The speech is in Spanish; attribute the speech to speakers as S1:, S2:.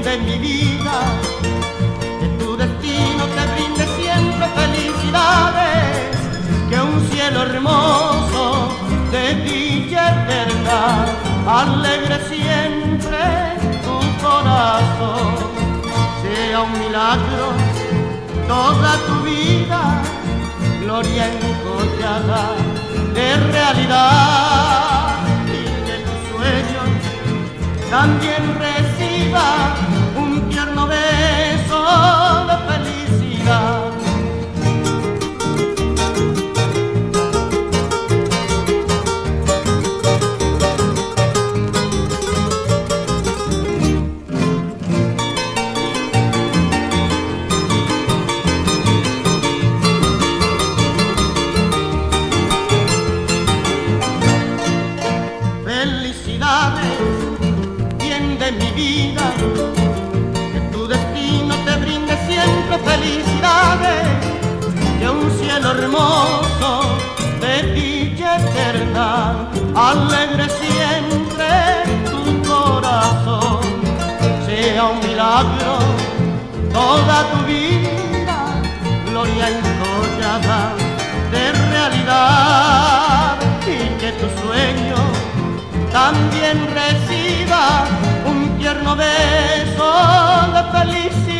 S1: bien de mi vida, que tu destino te brinde siempre felicidades, que un cielo hermoso de dicha eterna alegre siempre tu corazón. Sea un milagro toda tu vida, gloria encollada de realidad, y que tu sueño también reciba un tierno beso de felicidad. Felicidades, bien de mi vida, que tu destino te brinde siempre felicidades, que un cielo hermoso de dicha eterna alegre siempre tu corazón. Sea un milagro toda tu vida, gloria encollada de realidad, y que tu sueño también reciba un tierno beso de felicidad.